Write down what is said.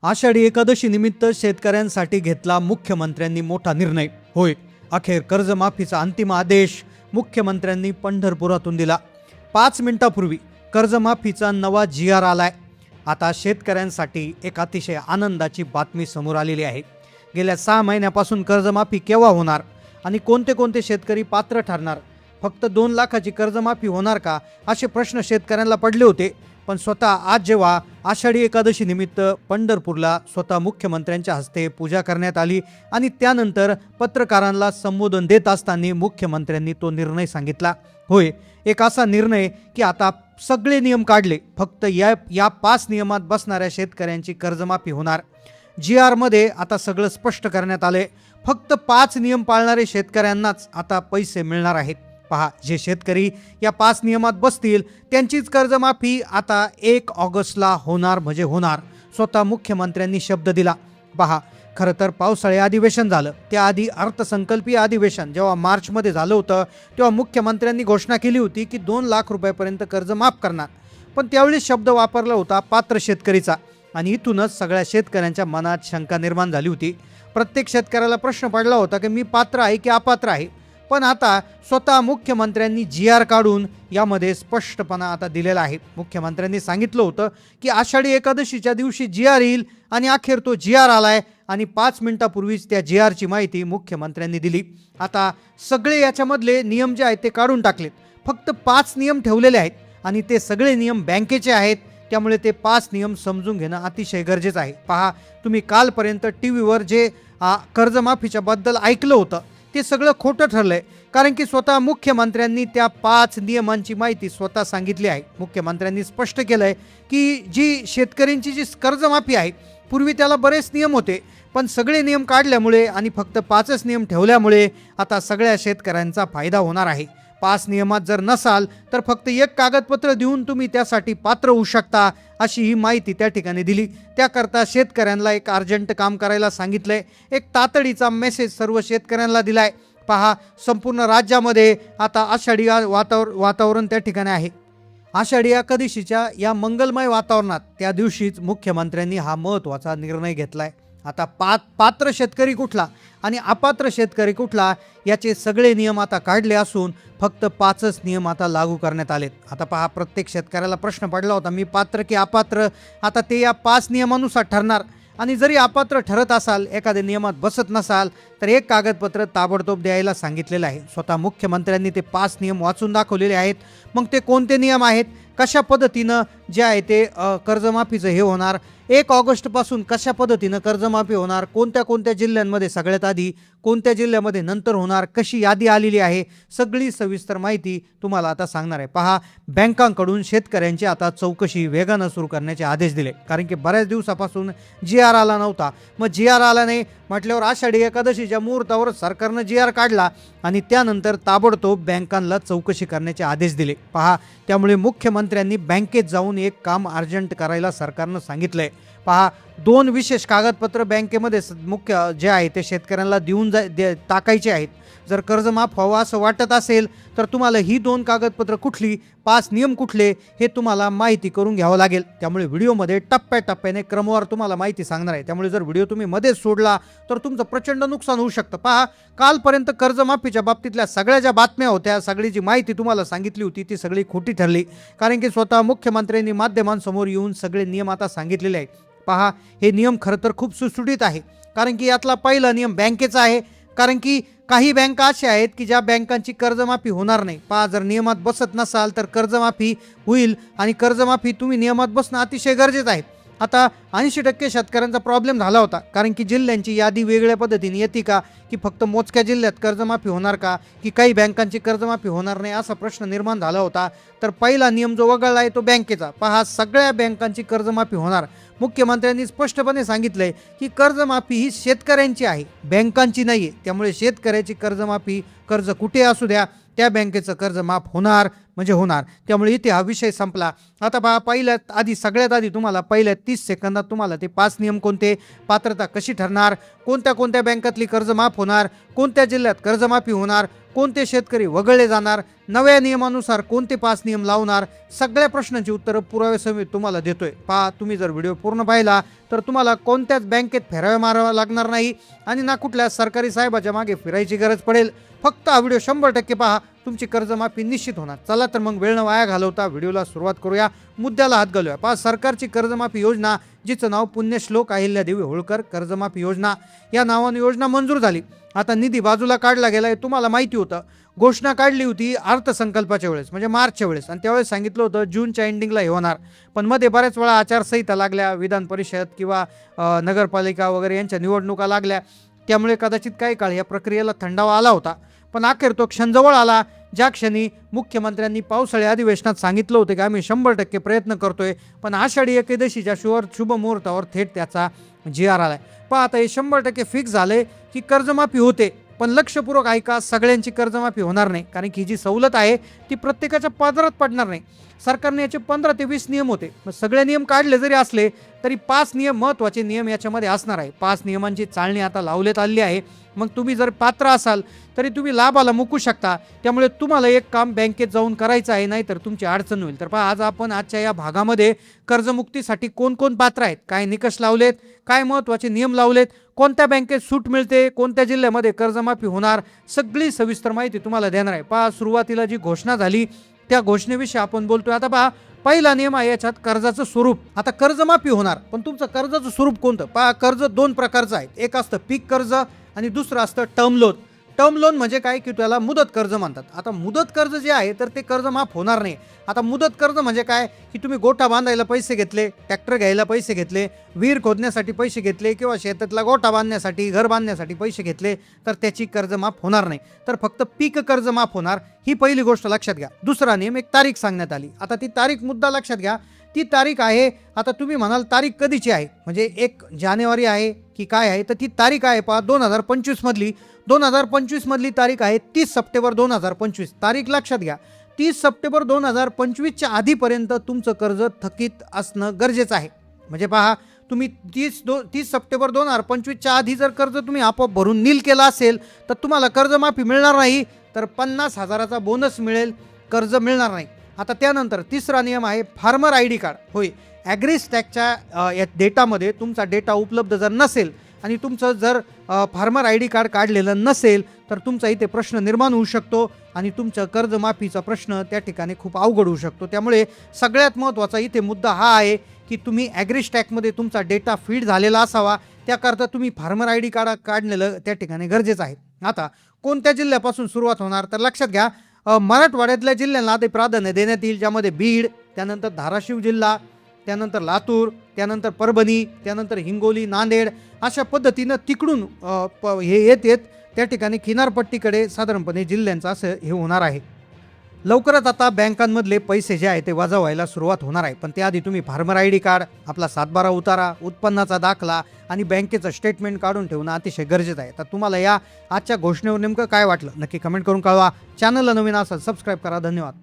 आषाढी एकादशी निमित्त शेतकऱ्यांसाठी घेतला मुख्यमंत्र्यांनी मोठा निर्णय. होय, अखेर कर्जमाफीचा अंतिम आदेश मुख्यमंत्र्यांनी पंढरपुरातून दिला. 5 मिनिटांपूर्वी कर्जमाफीचा नवा GR आलाय. आता शेतकऱ्यांसाठी एक अतिशय आनंदाची बातमी समोर आलेली आहे. गेल्या 6 महिन्यापासून कर्जमाफी केव्हा होणार आणि कोणते कोणते शेतकरी पात्र ठरणार, फक्त 2 लाखाची कर्जमाफी होणार का, असे प्रश्न शेतकऱ्यांना पडले होते. पण स्वतः आज जेव्हा आषाढी एकादशी निमित्त पंढरपूरला स्वतः मुख्यमंत्र्यांच्या हस्ते पूजा करण्यात आली आणि त्यानंतर पत्रकारांना संबोधन देत असताना मुख्यमंत्र्यांनी तो निर्णय सांगितला. होय, एक असा निर्णय की आता सगळे नियम काढले, फक्त या 5 नियमात बसणाऱ्या शेतकऱ्यांची कर्जमाफी होणार. GR मध्ये आता सगळं स्पष्ट करण्यात आले. फक्त 5 नियम पाळणारे शेतकऱ्यांनाच आता पैसे मिळणार आहेत. पहा, जे शेतकरी या 5 नियमात बसतील त्यांचीच कर्जमाफी आता 1 ऑगस्टला होणार म्हणजे होणार. स्वतः मुख्यमंत्र्यांनी शब्द दिला. पहा, खरं तर पावसाळी अधिवेशन झालं, त्याआधी अर्थसंकल्पीय अधिवेशन जेव्हा मार्चमध्ये झालं होतं तेव्हा मुख्यमंत्र्यांनी घोषणा केली होती की 2 लाख रुपयापर्यंत कर्ज माफ करणार. पण त्यावेळी शब्द वापरला होता पात्र शेतकरीचा आणि इथूनच सगळ्या शेतकऱ्यांच्या मनात शंका निर्माण झाली होती. प्रत्येक शेतकऱ्याला प्रश्न पडला होता की मी पात्र आहे की अपात्र आहे. पण आता स्वतः मुख्यमंत्र्यांनी GR काढून यामध्ये स्पष्टपणा आता दिलेला आहे. मुख्यमंत्र्यांनी सांगितलं होतं की आषाढी एकादशीच्या दिवशी GR येईल आणि अखेर तो GR आलाय आणि 5 मिनिटांपूर्वीच त्या GRची माहिती मुख्यमंत्र्यांनी दिली. आता सगळे याच्यामधले नियम जे आहेत ते काढून टाकलेत. फक्त 5 नियम ठेवलेले आहेत आणि ते सगळे नियम बँकेचे आहेत. त्यामुळे ते 5 नियम समजून घेणं अतिशय गरजेचं आहे. पहा, तुम्ही कालपर्यंत टीव्हीवर जे कर्जमाफीच्या बद्दल ऐकलं होतं ते सगळं खोटं ठरलंय. कारण की स्वतः मुख्यमंत्र्यांनी त्या 5 नियमांची माहिती स्वतः सांगितली आहे. मुख्यमंत्र्यांनी स्पष्ट केलंय की जी शेतकऱ्यांची जी कर्जमाफी आहे, पूर्वी त्याला बरेच नियम होते, पण सगळे नियम काढल्यामुळे आणि फक्त 5च नियम ठेवल्यामुळे आता सगळ्या शेतकऱ्यांचा फायदा होणार आहे. 5 नियमात जर नसाल तर फक्त एक कागदपत्र देऊन तुम्ही त्यासाठी पात्र होऊ शकता, अशी ही माहिती त्या ठिकाणी दिली. त्याकरता शेतकऱ्यांना एक अर्जंट काम करायला सांगितलंय. एक तातडीचा मेसेज सर्व शेतकऱ्यांना दिलाय. पहा, संपूर्ण राज्यामध्ये आता आषाढी वातावरण त्या ठिकाणी आहे. आषाढी एकादशीच्या या मंगलमय वातावरणात त्या दिवशीच मुख्यमंत्र्यांनी हा महत्त्वाचा निर्णय घेतलाय. आता पात्र शेतकरी कुठला आणि अपात्र शेतकरी कुठला याचे सगळे नियम आता काढले असून फक्त 5च नियम आता लागू करण्यात आलेत. आता पहा, प्रत्येक शेतकऱ्याला प्रश्न पडला होता मी पात्र की अपात्र. आता ते या 5 नियमानुसार ठरणार आणि जरी अपात्र ठरत असाल, एखाद्या नियमात बसत नसाल, तर एक कागदपत्र ताबडतोब द्यायला सांगितलेलं आहे. स्वतः मुख्यमंत्र्यांनी ते 5 नियम वाचून दाखवलेले आहेत. मग ते कोणते नियम आहेत, कशा पद्धतीनं जे आहे ते कर्जमाफीचं हे होणार, 1 ऑगस्टपासून कशा पद्धतीनं कर्जमाफी होणार, कोणत्या कोणत्या जिल्ह्यांमध्ये सगळ्यात आधी, कोणत्या जिल्ह्यामध्ये नंतर होणार, कशी यादी आलेली आहे, सगळी सविस्तर माहिती तुम्हाला आता सांगणार आहे. पहा, बँकांकडून शेतकऱ्यांची आता चौकशी वेगानं सुरू करण्याचे आदेश दिले. कारण की बऱ्याच दिवसापासून GR आला नव्हता. मग GR आला नाही म्हटल्यावर आषाढी एकादशीच्या मुहूर्तावर सरकारनं GR काढला आणि त्यानंतर ताबडतोब बँकांना चौकशी करण्याचे आदेश दिले. पहा, त्यामुळे मुख्यमंत्र्यांनी बँकेत जाऊन एक काम अर्जंट करायला सरकारनं सांगितलंय. पहा, 2 विशेष कागदपत्र बँकेमध्ये मुख्य जे आहे ते शेतकऱ्यांना देऊन टाकायचे आहेत. जर कर्ज माफ व्हावं असं वाटत असेल तर तुम्हाला ही 2 कागदपत्र कुठली, 5 नियम कुठले, हे तुम्हाला माहिती करून घ्यावं लागेल. त्यामुळे व्हिडिओमध्ये टप्प्याटप्प्याने क्रमवार तुम्हाला माहिती सांगणार आहे. त्यामुळे जर व्हिडिओ तुम्ही मध्येच सोडला तर तुमचं प्रचंड नुकसान होऊ शकतं. पहा, कालपर्यंत कर्जमाफीच्या बाबतीतल्या सगळ्या ज्या बातम्या होत्या, सगळी जी माहिती तुम्हाला सांगितली होती ती सगळी खोटी ठरली. कारण की स्वतः मुख्यमंत्र्यांनी माध्यमांसमोर येऊन सगळे नियम आता सांगितलेले आहेत. पहा, हे नियम खरं तर खूप सुटसुटीत आहे. कारण की यातला पहिला नियम बँकेचा आहे. कारण की काही बँका अशा आहेत की ज्या बँकांची कर्जमाफी होणार नाही. पहा, जर नियमात बसत नसाल तर कर्जमाफी होईल आणि कर्जमाफी तुम्ही नियमात बसणं अतिशय गरजेचं आहे. आता 80% शेतकऱ्यांचा प्रॉब्लेम झाला होता. कारण की जिल्ह्यांची यादी वेगळ्या पद्धतीने येते का, की फक्त मोजक्या जिल्ह्यात कर्जमाफी होणार का, की काही बँकांची कर्जमाफी होणार नाही, असा प्रश्न निर्माण झाला होता. तर पहिला नियम जो वगळला आहे तो बँकेचा. पहा, सगळ्या बँकांची कर्जमाफी होणार. मुख्यमंत्र्यांनी स्पष्टपणे सांगितलंय की कर्जमाफी ही शेतकऱ्यांची आहे, बँकांची नाही आहे. त्यामुळे शेतकऱ्याची कर्जमाफी, कर्ज कुठे असू द्या, त्या बँकेचं कर्ज माफ होणार. म्हणजे होणार. त्यामुळे इथे हा विषय संपला. आता पहा, सगळ्यात आधी तुम्हाला पहिल्या 30 सेकंदात तुम्हाला ते 5 नियम कोणते, पात्रता कशी ठरणार, कोणत्या कोणत्या बँकातली कर्ज माफ होणार, कोणत्या जिल्ह्यात कर्जमाफी होणार, कोणते शेतकरी वगळले जाणार, नव्या नियमानुसार कोणते 5 नियम लावणार, सगळ्या प्रश्नांची उत्तरं पुराव्यासहित तुम्हाला देतोय. पहा, तुम्ही जर व्हिडिओ पूर्ण पाहिला तर तुम्हाला कोणत्याच बँकेत फेरावे मारावा लागणार नाही आणि ना कुठल्या सरकारी साहेबाच्या मागे फिरायची गरज पडेल. फक्त हा व्हिडिओ 100% पहा, तुमची कर्जमाफी निश्चित होणार. चला तर मग वेळ न वाया घालवता व्हिडिओला सुरुवात करूया, मुद्द्याला हात घालूया. पहा, सरकारची कर्जमाफी योजना, जिचं नाव पुण्यश्लोक अहिल्यादेवी होळकर कर्जमाफी योजना, या नावाने योजना मंजूर झाली. आता निधी बाजूला काढला गेलाय. तुम्हाला माहिती होतं, घोषणा काढली होती अर्थसंकल्पाच्या वेळेस, म्हणजे मार्चच्या वेळेस, आणि त्यावेळेस सांगितलं होतं जूनच्या एंडिंगला हे होणार. पण मध्ये बऱ्याच वेळा आचारसंहिता लागल्या, विधान परिषद किंवा नगरपालिका वगैरे यांच्या निवडणुका लागल्या, त्यामुळे कदाचित काही काळ या प्रक्रियेला थंडावा आला होता. पण अखेर तो क्षण जवळ आला, ज्या क्षणी मुख्यमंत्र्यांनी पावसाळी अधिवेशनात सांगितलं होतं की आम्ही 100% प्रयत्न करतोय, पण आषाढी एकादशीच्या शुभ मुहूर्तावर थेट त्याचा GR आलाय. पहा, आता हे 100% फिक्स झालंय की कर्जमाफी होते. पण लक्षपूर्वक ऐका, सगळ्यांची कर्जमाफी होणार नाही, कारण की जी सवलत आहे ती प्रत्येकाच्या पदरात पडणार नाही. सरकारने याचे 15 ते 20 नियम होते. मग सगळे नियम काढले जरी असले तरी 5 नियम, महत्त्वाचे नियम याच्यामध्ये असणार आहे. 5 नियमांची चाळणी आता लावण्यात आली आहे. मग तुम्ही जर पात्र असाल तरी तुम्ही लाभाला मुकू शकता. त्यामुळे तुम्हाला एक काम बँकेत जाऊन करायचं आहे, नाही तर तुमची अडचण होईल. तर पहा, आज आपण आजच्या या भागामध्ये कर्जमुक्तीसाठी कोण कोण पात्र आहेत, काय निकष लावलेत, काय महत्त्वाचे नियम लावलेत, कोणत्या बँकेत सूट मिळते, कोणत्या जिल्ह्यामध्ये कर्जमाफी होणार, सगळी सविस्तर माहिती तुम्हाला देणार आहे. पहा, सुरुवातीला जी घोषणा झाली त्या घोषणेविषयी आपण बोलतोय. आता पहा, पहिला नियम आहे याच्यात कर्जाचं स्वरूप. आता कर्जमाफी होणार, पण तुमचं कर्जाचं स्वरूप कोणतं? पहा, कर्ज 2 प्रकारचं आहे. एक असतं पीक कर्ज आणि दुसरं असतं टर्म लोन. टर्म लोन म्हणजे काय की त्याला मुदत कर्ज म्हणतात. आता मुदत कर्ज जे आहे तर ते कर्ज माफ होणार नाही. आता मुदत कर्ज म्हणजे काय की तुम्ही गोठा बांधायला पैसे घेतले, ट्रॅक्टर घ्यायला पैसे घेतले, विहीर खोदण्यासाठी पैसे घेतले किंवा शेतातला गोठा बांधण्यासाठी, घर बांधण्यासाठी पैसे घेतले, तर त्याची कर्ज माफ होणार नाही. तर फक्त पीक कर्ज माफ होणार, ही पहिली गोष्ट लक्षात घ्या. दुसरा नियम, एक तारीख सांगण्यात आली. आता ती तारीख मुद्दा लक्षात घ्या. ती तारीख आहे, आता तुम्ही म्हणाल तारीख कधीची आहे, म्हणजे 1 जानेवारी आहे की काय आहे, तर ती तारीख आहे पहा 2025 मधली. 2025 मधली तारीख आहे 30 सप्टेंबर 2025. तारीख लक्षात घ्या. 30 सप्टेंबर 2025च्या आधीपर्यंत तुमचं कर्ज थकीत असणं गरजेचं आहे. म्हणजे पहा, तुम्ही 30 सप्टेंबर 2025च्या आधी जर कर्ज तुम्ही आपोआप भरून नील केलं असेल तर तुम्हाला कर्जमाफी मिळणार नाही, तर 50,000चा बोनस मिळेल, कर्ज मिळणार नाही. आता त्यानंतर तिसरा नियम आहे फार्मर ID कार्ड. होय, ॲग्रीस्टॅकच्या या डेटामध्ये तुमचा डेटा उपलब्ध जर नसेल आणि तुमचं जर फार्मर ID कार्ड काढलेलं नसेल तर तुमचा इथे प्रश्न निर्माण होऊ शकतो आणि तुमचं कर्जमाफीचा प्रश्न त्या ठिकाणी खूप अवघड होऊ शकतो. त्यामुळे सगळ्यात महत्त्वाचा इथे मुद्दा हा आहे की तुम्ही ॲग्रीस्टॅकमध्ये तुमचा डेटा फीड झालेला असावा. त्याकरता तुम्ही फार्मर ID कार्ड काढलेलं त्या ठिकाणी गरजेचं आहे. आता कोणत्या जिल्ह्यापासून सुरुवात होणार, तर लक्षात घ्या, मराठवाड्यातल्या जिल्ह्यांना आधी प्राधान्य देण्यात येईल, ज्यामध्ये बीड, त्यानंतर धाराशिव जिल्हा, त्यानंतर लातूर, त्यानंतर परभणी, त्यानंतर हिंगोली, नांदेड, अशा पद्धतीनं तिकडून हे येत त्या ठिकाणी किनारपट्टीकडे साधारणपणे जिल्ह्यांचं असं हे होणार आहे. लवकरच आता बँकांमधले पैसे जे आहे ते वजा व्हायला सुरुवात होणार आहे. पण त्याआधी तुम्ही फार्मर ID कार्ड, आपला 7/12 उतारा, उत्पन्नाचा दाखला आणि बँकेचं स्टेटमेंट काढून ठेवणं अतिशय गरजेचं आहे. तर तुम्हाला या आजच्या घोषणेवर नेमकं काय वाटलं नक्की कमेंट करून कळवा. चॅनलला नवीन असाल सबस्क्राईब करा. धन्यवाद.